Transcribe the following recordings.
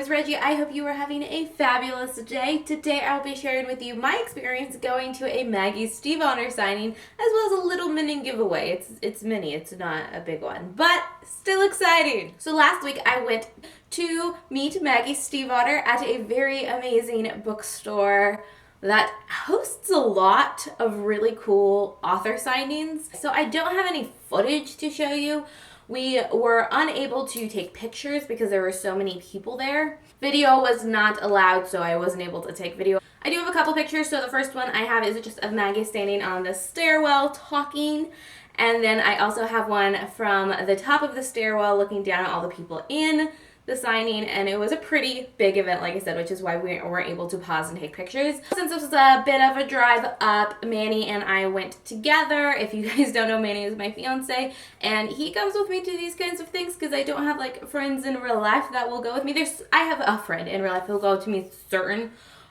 is Reggie. I hope you are having a fabulous day. Today I'll be sharing with you my experience going to a Maggie Stiefvater signing, as well as a little mini giveaway. It's mini, it's not a big one, but still exciting. So last week I went to meet Maggie Stiefvater at a very amazing bookstore that hosts a lot of really cool author signings. So I don't have any footage to show you. We were unable to take pictures because there were so many people there. Video was not allowed, so I wasn't able to take video. I do have a couple pictures. So the first one I have is just of Maggie standing on the stairwell talking. And then I also have one from the top of the stairwell looking down at all the people in the signing, and it was a pretty big event, like I said, which is why we weren't able to pause and take pictures. Since this was a bit of a drive up, Manny and I went together. If you guys don't know, Manny is my fiance, and he comes with me to these kinds of things because I don't have like friends in real life that will go with me. I have a friend in real life who'll go to me certain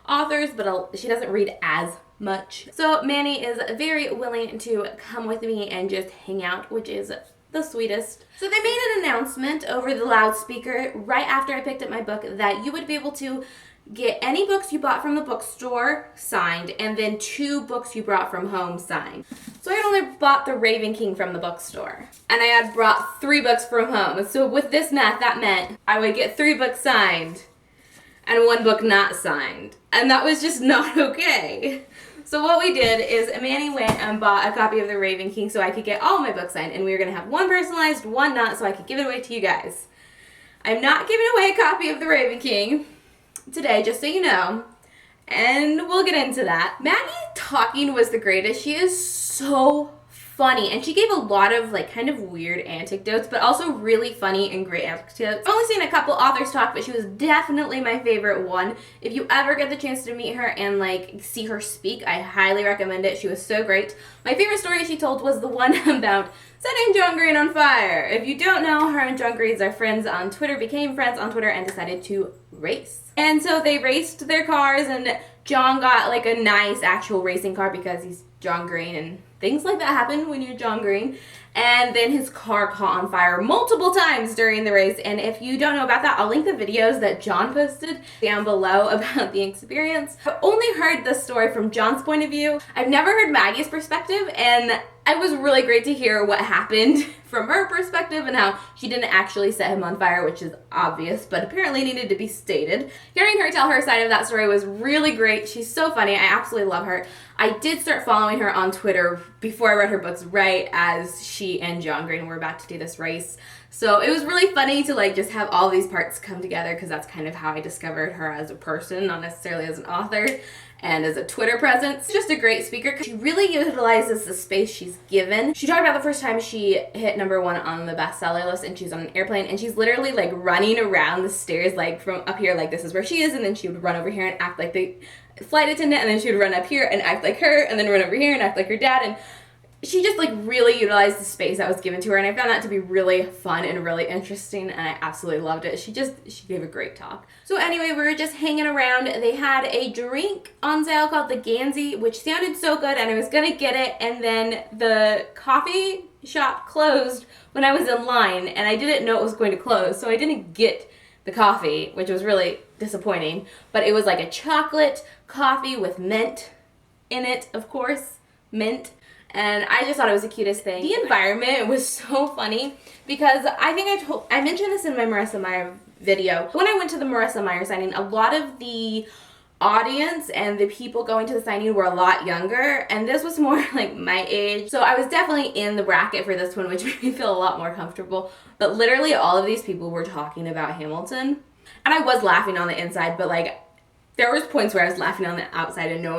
authors, but she doesn't read as much. So Manny is very willing to come with me and just hang out, which is the sweetest. So they made an announcement over the loudspeaker right after I picked up my book that you would be able to get any books you bought from the bookstore signed, and then 2 books you brought from home signed. So I had only bought The Raven King from the bookstore, and I had brought 3 books from home. So with this math, that meant I would get 3 books signed and 1 book not signed, and that was just not okay. So what we did is Manny went and bought a copy of The Raven King so I could get all my books signed, and we were going to have 1 personalized, 1 not, so I could give it away to you guys. I'm not giving away a copy of The Raven King today, just so you know, and we'll get into that. Maggie talking was the greatest. She is so funny, and she gave a lot of like kind of weird anecdotes, but also really funny and great anecdotes. I've only seen a couple authors talk, but she was definitely my favorite one. If you ever get the chance to meet her and like see her speak, I highly recommend it. She was so great. My favorite story she told was the one about setting John Green on fire. If you don't know, her and John Green are friends on Twitter, became friends on Twitter, and decided to race. And so they raced their cars, and John got like a nice actual racing car because he's John Green, and things like that happen when you're John Green. And then his car caught on fire multiple times during the race. And if you don't know about that, I'll link the videos that John posted down below about the experience. I've only heard this story from John's point of view. I've never heard Maggie's perspective, and it was really great to hear what happened from her perspective and how she didn't actually set him on fire, which is obvious, but apparently needed to be stated. Hearing her tell her side of that story was really great. She's so funny. I absolutely love her. I did start following her on Twitter before I read her books, right as she and John Green were about to do this race. So it was really funny to like just have all these parts come together, because that's kind of how I discovered her as a person, not necessarily as an author and as a Twitter presence. Just a great speaker. She really utilizes the space she's given. She talked about the first time she hit #1 on the bestseller list, and she's on an airplane, and she's literally like running around the stairs like from up here, like this is where she is, and then she would run over here and act like the flight attendant, and then she would run up here and act like her, and then run over here and act like her dad. And she just like really utilized the space that was given to her, and I found that to be really fun and really interesting, and I absolutely loved it. She gave a great talk. So anyway, we were just hanging around. They had a drink on sale called the Gansey, which sounded so good, and I was gonna get it, and then the coffee shop closed when I was in line, and I didn't know it was going to close, so I didn't get the coffee, which was really disappointing. But it was like a chocolate coffee with mint in it, of course, mint. And I just thought it was the cutest thing. The environment was so funny because I think I mentioned this in my Marissa Meyer video. When I went to the Marissa Meyer signing, a lot of the audience and the people going to the signing were a lot younger, and this was more like my age. So I was definitely in the bracket for this one, which made me feel a lot more comfortable. But literally all of these people were talking about Hamilton. And I was laughing on the inside, but like there was points where I was laughing on the outside and no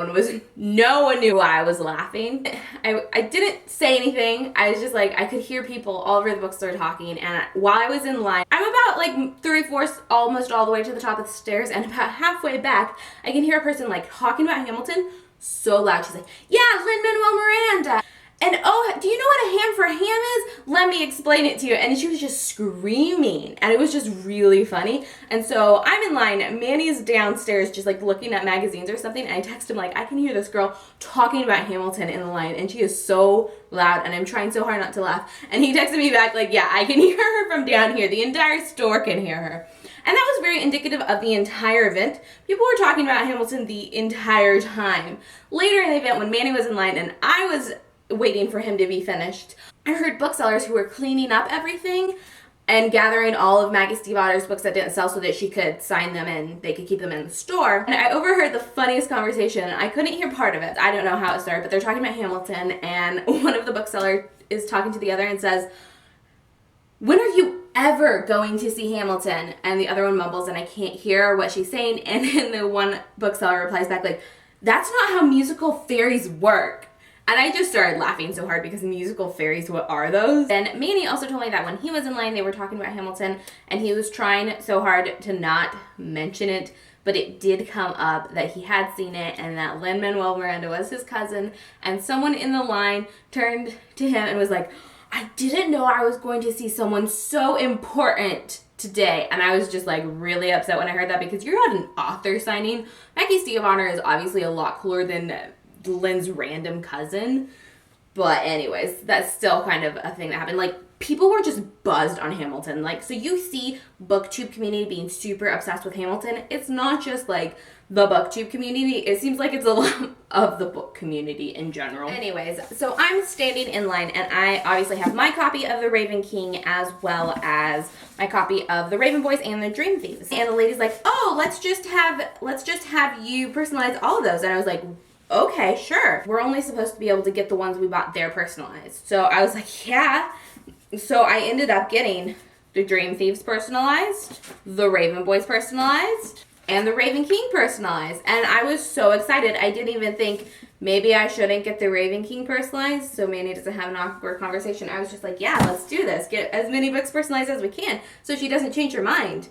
one knew why I was laughing. I didn't say anything. I was just like, I could hear people all over the bookstore talking, and while I was in line, I'm about like 3/4 almost all the way to the top of the stairs, and about halfway back, I can hear a person like talking about Hamilton so loud. She's like, yeah, Lin-Manuel Miranda. And oh, do you know what a ham for ham is? Let me explain it to you. And she was just screaming, and it was just really funny. And so I'm in line, Manny's downstairs just like looking at magazines or something, and I text him like, I can hear this girl talking about Hamilton in the line, and she is so loud, and I'm trying so hard not to laugh. And he texted me back like, yeah, I can hear her from down here. The entire store can hear her. And that was very indicative of the entire event. People were talking about Hamilton the entire time. Later in the event, when Manny was in line and I was waiting for him to be finished, I heard booksellers who were cleaning up everything and gathering all of Maggie Stiefvater's books that didn't sell so that she could sign them and they could keep them in the store. And I overheard the funniest conversation. I couldn't hear part of it. I don't know how it started, but they're talking about Hamilton, and one of the booksellers is talking to the other and says, "When are you ever going to see Hamilton?" And the other one mumbles and I can't hear what she's saying. And then the one bookseller replies back like, "That's not how musical fairies work." And I just started laughing so hard because musical fairies, what are those? And Manny also told me that when he was in line, they were talking about Hamilton, and he was trying so hard to not mention it, but it did come up that he had seen it and that Lin-Manuel Miranda was his cousin, and someone in the line turned to him and was like, "I didn't know I was going to see someone so important today." And I was just like really upset when I heard that, because you're at an author signing. Maggie Stiefvater is obviously a lot cooler than Lynn's random cousin, but anyways, that's still kind of a thing that happened. Like, people were just buzzed on Hamilton. Like, so you see booktube community being super obsessed with Hamilton. It's not just like the booktube community. It seems like it's a lot of the book community in general. Anyways, so I'm standing in line, and I obviously have my copy of The Raven King as well as my copy of The Raven Boys and The Dream Thieves. And the lady's like, "Oh, let's just have you personalize all of those." And I was like, "Okay, sure." We're only supposed to be able to get the ones we bought there personalized. So I was like, yeah. So I ended up getting the Dream Thieves personalized, the Raven Boys personalized, and the Raven King personalized. And I was so excited. I didn't even think maybe I shouldn't get the Raven King personalized so Manny doesn't have an awkward conversation. I was just like, yeah, let's do this. Get as many books personalized as we can so she doesn't change her mind.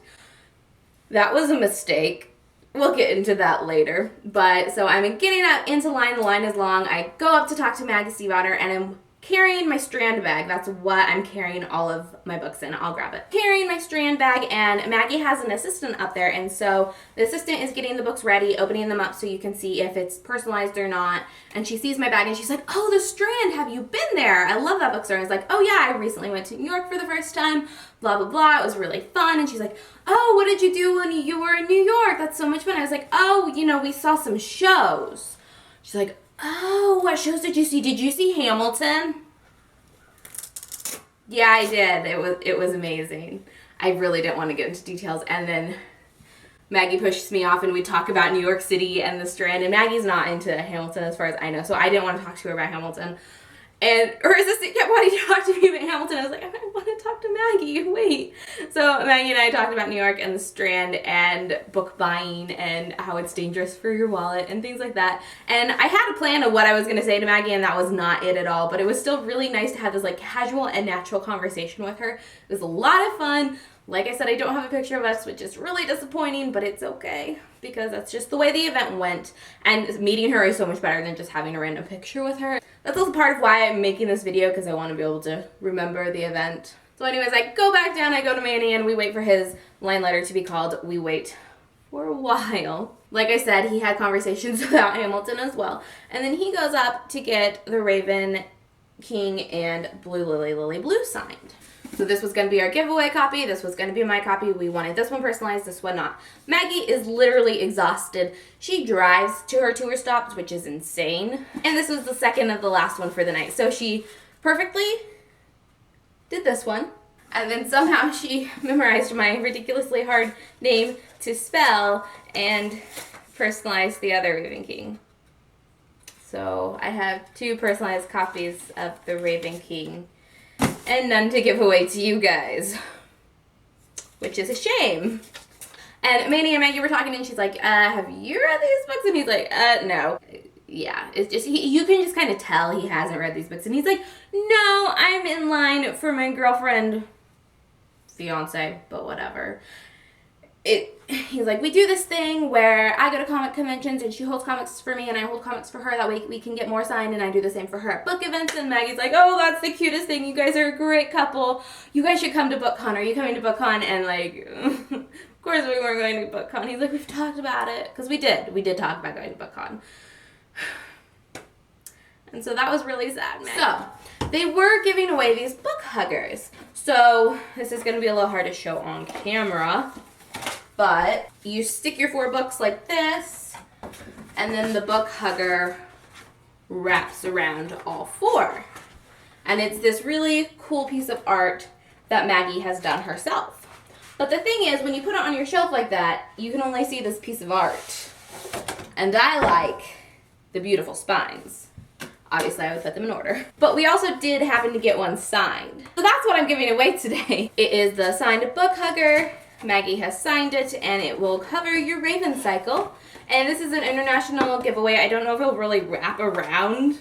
That was a mistake. We'll get into that later. But so I'm getting up into line. The line is long. I go up to talk to Maggie Stiefvater, and I'm carrying my strand bag. That's what I'm carrying all of my books in. I'll grab it. Carrying my strand bag, and Maggie has an assistant up there, and so the assistant is getting the books ready, opening them up so you can see if it's personalized or not. And she sees my bag and she's like, "Oh, the Strand, have you been there? I love that bookstore." And I was like, "Oh yeah, I recently went to New York for the first time, blah, blah, blah. It was really fun." And she's like, "Oh, what did you do when you were in New York? That's so much fun." I was like, "Oh, we saw some shows." She's like, "Oh, what shows did you see? Did you see Hamilton?" Yeah, I did. It was amazing. I really didn't want to get into details. And then Maggie pushes me off and we talk about New York City and the Strand. And Maggie's not into Hamilton as far as I know, so I didn't want to talk to her about Hamilton. And her assistant kept wanting to talk to me about Hamilton. I was like, "I want to talk to Maggie, wait." So Maggie and I talked about New York and the Strand and book buying and how it's dangerous for your wallet and things like that. And I had a plan of what I was going to say to Maggie, and that was not it at all. But it was still really nice to have this like casual and natural conversation with her. It was a lot of fun. Like I said, I don't have a picture of us, which is really disappointing, but it's okay because that's just the way the event went. And meeting her is so much better than just having a random picture with her. That's also part of why I'm making this video, because I want to be able to remember the event. So anyways, I go back down, I go to Manny, and we wait for his line letter to be called. We wait for a while. Like I said, he had conversations about Hamilton as well. And then he goes up to get the Raven King and Blue Lily Blue signed. So this was going to be our giveaway copy. This was going to be my copy. We wanted this one personalized, this one not. Maggie is literally exhausted. She drives to her tour stops, which is insane. And this was the second of the last one for the night. So she perfectly did this one. And then somehow she memorized my ridiculously hard name to spell and personalized the other Raven King. So I have 2 personalized copies of the Raven King and none to give away to you guys, which is a shame. And Manny and Maggie were talking, and she's like, "Have you read these books?" And he's like, no. Yeah, it's just, you can just kind of tell he hasn't read these books. And he's like, "No, I'm in line for my girlfriend, fiance, but whatever." He's like, "We do this thing where I go to comic conventions and she holds comics for me and I hold comics for her. That way we can get more signed, and I do the same for her at book events." And Maggie's like, "Oh, that's the cutest thing. You guys are a great couple. You guys should come to BookCon. Are you coming to BookCon?" And like, of course we weren't going to BookCon. He's like, "We've talked about it." Because we did talk about going to BookCon. And so that was really sad, Maggie. So they were giving away these book huggers. So this is going to be a little hard to show on camera. but you stick your 4 books like this, and then the book hugger wraps around all 4. And it's this really cool piece of art that Maggie has done herself. But the thing is, when you put it on your shelf like that, you can only see this piece of art. And I like the beautiful spines. Obviously, I would put them in order. But we also did happen to get one signed. So that's what I'm giving away today. It is the signed book hugger. Maggie has signed it, and it will cover your Raven cycle. And this is an international giveaway. I don't know if it'll really wrap around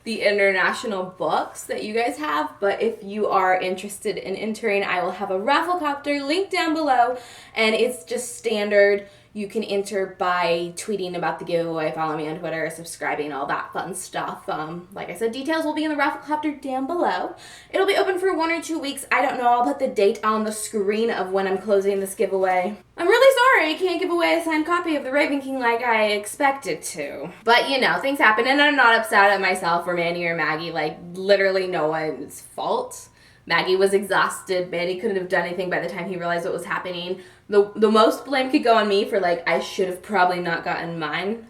the international books that you guys have, but if you are interested in entering, I will have a Rafflecopter link down below, and it's just standard. You can enter by tweeting about the giveaway, follow me on Twitter, subscribing, all that fun stuff. Like I said, details will be in the Rafflecopter down below. It'll be open for 1 or 2 weeks. I don't know. I'll put the date on the screen of when I'm closing this giveaway. I'm really sorry I can't give away a signed copy of The Raven King like I expected to. But, you know, things happen, and I'm not upset at myself or Manny or Maggie. Like, literally no one's fault. Maggie was exhausted. Manny couldn't have done anything by the time he realized what was happening. The most blame could go on me for, like, I should have probably not gotten mine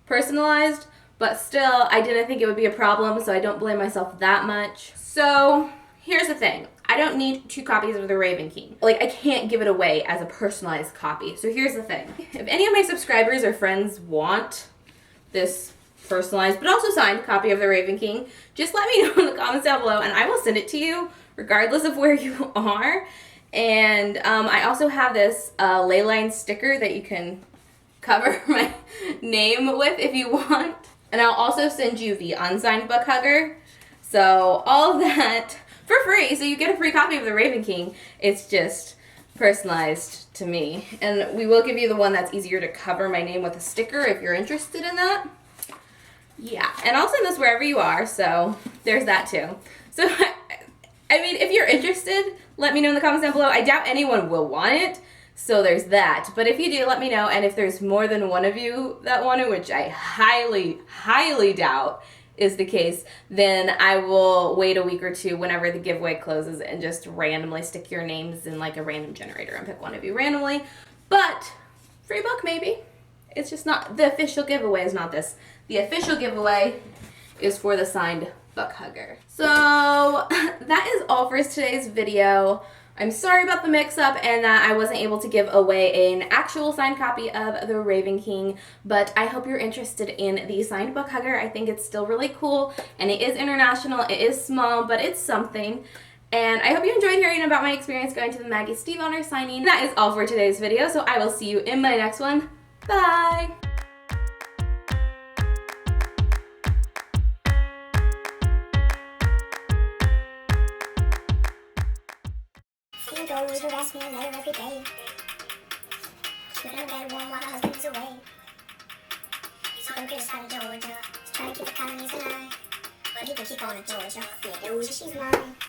personalized. But still, I didn't think it would be a problem, so I don't blame myself that much. So, here's the thing. I don't need 2 copies of The Raven King. Like, I can't give it away as a personalized copy. So here's the thing. If any of my subscribers or friends want this personalized, but also signed copy of The Raven King, just let me know in the comments down below, and I will send it to you, regardless of where you are. And I also have this leyline sticker that you can cover my name with if you want. And I'll also send you the unsigned book hugger. So all of that for free. So you get a free copy of The Raven King. It's just personalized to me. And we will give you the one that's easier to cover my name with a sticker if you're interested in that. Yeah, and I'll send this wherever you are, so there's that too. So, I mean, if you're interested, let me know in the comments down below. I doubt anyone will want it, so there's that. But if you do, let me know, and if there's more than one of you that want it, which I highly, highly doubt is the case, then I will wait a week or 2 whenever the giveaway closes and just randomly stick your names in like a random generator and pick one of you randomly. But, free book maybe. It's just not, the official giveaway is not this. The official giveaway is for the signed book hugger. So that is all for today's video. I'm sorry about the mix-up and that I wasn't able to give away an actual signed copy of The Raven King, but I hope you're interested in the signed book hugger. I think it's still really cool, and it is international. It is small, but it's something. And I hope you enjoyed hearing about my experience going to the Maggie Stiefvater signing. That is all for today's video, so I will see you in my next one. Bye! Goes harass me a letter every day. Sleep in a bed warm while her husband is away. So I'm Chris out of Georgia, trying to keep the colonies alive. But he can keep on in Georgia. Yeah, Georgia, she's mine.